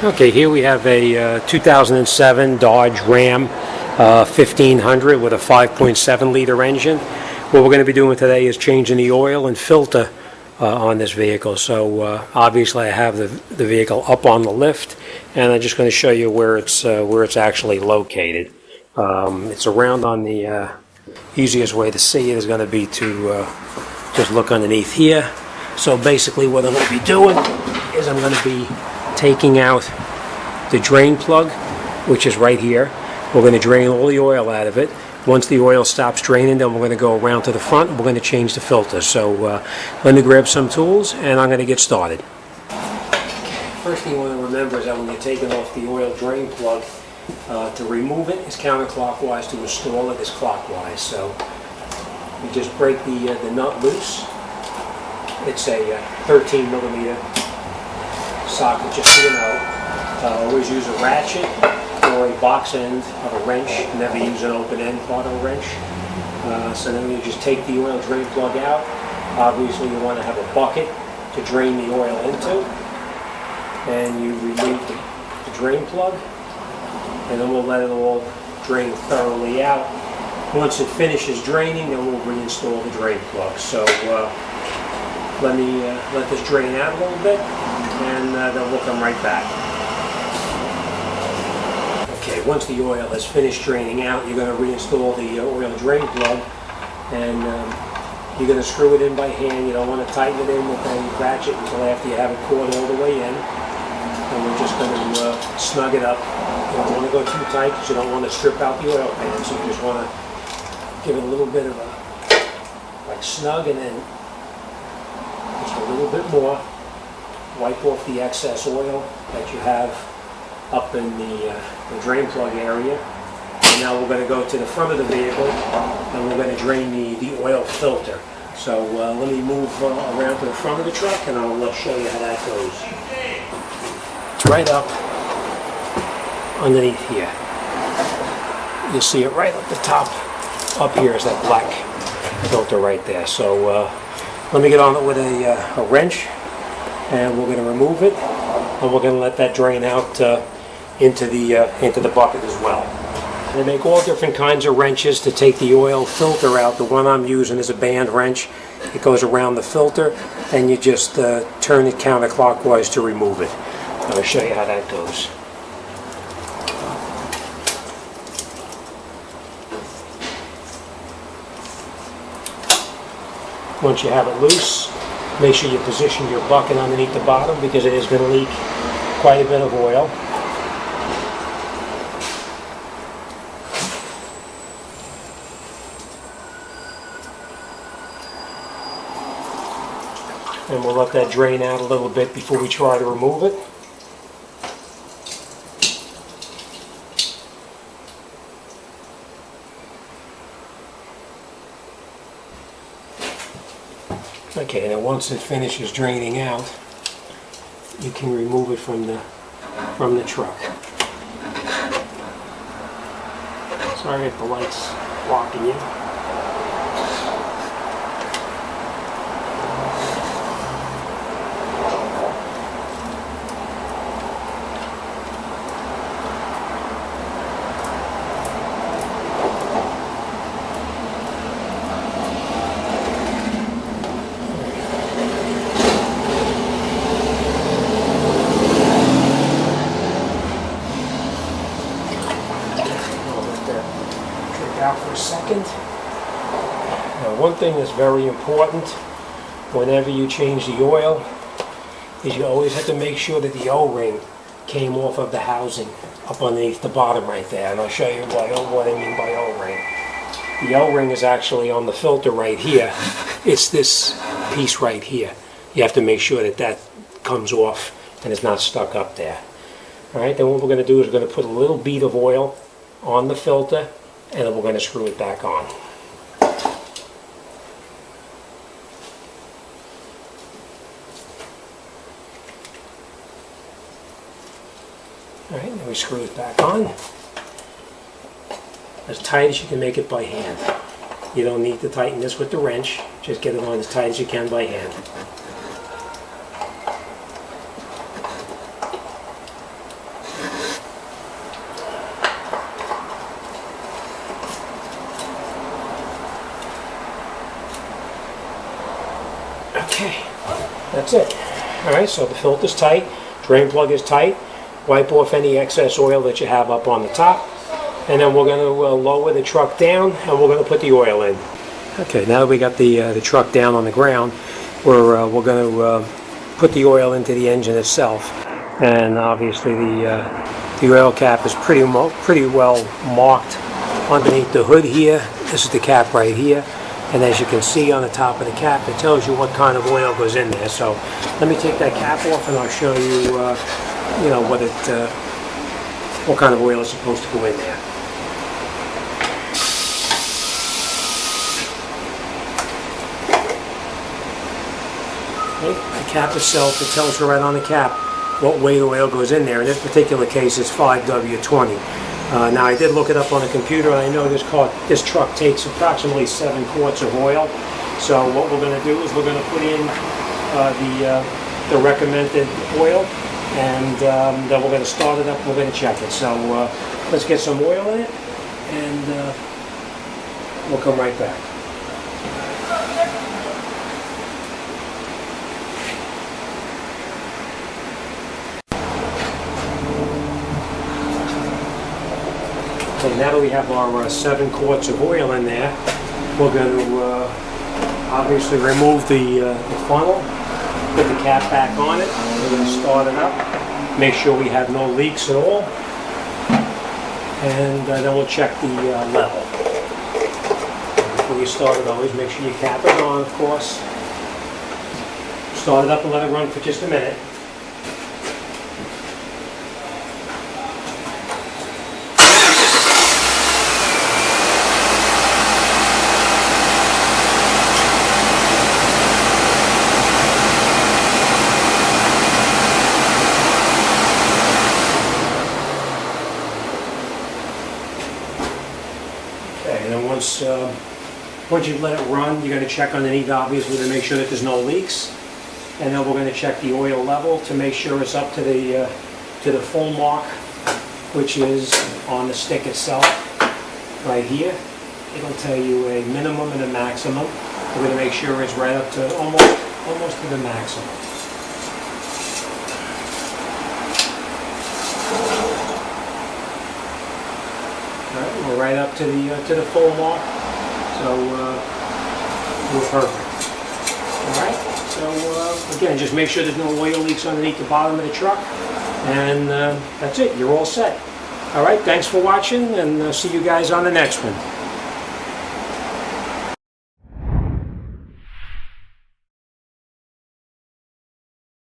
Okay, here we have a 2007 Dodge Ram 1500 with a 5.7 liter engine. What we're going to be doing today is changing the oil and filter on this vehicle. So obviously I have the vehicle up on the lift, and I'm just going to show you where it's actually located. It's around on the easiest way to see it is going to be to just look underneath here. So basically what I'm going to be doing is I'm going to be taking out the drain plug, which is right here. We're going to drain all the oil out of it. Once the oil stops draining, then we're going to go around to the front and we're going to change the filter. So let me grab some tools and I'm going to get started. First thing you want to remember is that when you're taking off the oil drain plug, to remove it is counterclockwise, to install it is clockwise. So you just break the nut loose. It's a 13 millimeter socket, just so you know. Always use a ratchet or a box end of a wrench. Never use an open end part of a wrench. So then you just take the oil drain plug out. Obviously you want to have a bucket to drain the oil into. And you remove the drain plug. And then we'll let it all drain thoroughly out. Once it finishes draining, then we'll reinstall the drain plug. So let me let this drain out a little bit, and then we'll come right back. Okay, once the oil has finished draining out, you're going to reinstall the oil drain plug, and you're going to screw it in by hand. You don't want to tighten it in with a ratchet until after you have it cored all the way in. And we're just going to snug it up. You don't want to go too tight because you don't want to strip out the oil pan, so you just want to give it a little bit of a snug, and then just a little bit more. Wipe off the excess oil that you have up in the drain plug area. And now we're going to go to the front of the vehicle and we're going to drain the oil filter. So let me move around to the front of the truck and I'll show you how that goes. It's right up underneath here. You'll see it right up the top. Up here is that black filter right there. So let me get on it with a wrench, and we're going to remove it, and we're going to let that drain out into the bucket as well. They make all different kinds of wrenches to take the oil filter out. The one I'm using is a band wrench. It goes around the filter, and you just turn it counterclockwise to remove it. I'll show you how that goes. Once you have it loose, make sure you position your bucket underneath the bottom because it is going to leak quite a bit of oil. And we'll let that drain out a little bit before we try to remove it. Okay, and then once it finishes draining out, you can remove it from the truck. Sorry if the light's blocking you. Out for a second. Now, one thing that's very important whenever you change the oil is you always have to make sure that the O-ring came off of the housing up underneath the bottom right there, and I'll show you what I mean by O-ring. The O-ring is actually on the filter right here. It's this piece right here. You have to make sure that that comes off and is not stuck up there. Alright, then what we're going to do is we're going to put a little bead of oil on the filter, and then we're going to screw it back on. Alright, then we screw it back on. As tight as you can make it by hand. You don't need to tighten this with the wrench, just get it on as tight as you can by hand. Okay, that's it. All right, so the filter's tight, drain plug is tight. Wipe off any excess oil that you have up on the top. And then we're going to lower the truck down, and we're going to put the oil in. Okay, now that we got the truck down on the ground, we're going to put the oil into the engine itself. And obviously the oil cap is pretty well marked underneath the hood here. This is the cap right here. And as you can see on the top of the cap, it tells you what kind of oil goes in there. So let me take that cap off and I'll show you, you know, what kind of oil is supposed to go in there. Okay, the cap itself, it tells you right on the cap what weight of oil goes in there. In this particular case, it's 5W20. Now I did look it up on the computer, and I know this truck takes approximately 7 quarts of oil. So what we're going to do is we're going to put in the recommended oil, and then we're going to start it up and we're going to check it. So let's get some oil in it, and we'll come right back. Okay, now that we have our 7 quarts of oil in there, we're going to obviously remove the funnel, put the cap back on it, we're going to start it up, make sure we have no leaks at all, and then we'll check the level. Before you start it, always make sure your cap is on, of course. Start it up and let it run for just a minute. And then once you've let it run, you're going to check underneath, obviously, to make sure that there's no leaks. And then we're going to check the oil level to make sure it's up to the full mark, which is on the stick itself, right here. It'll tell you a minimum and a maximum. We're going to make sure it's right up to almost to the maximum. We're right up to the full mark, so we're perfect. All right. So again, just make sure there's no oil leaks underneath the bottom of the truck, and that's it. You're all set. All right. Thanks for watching, and see you guys on the next one.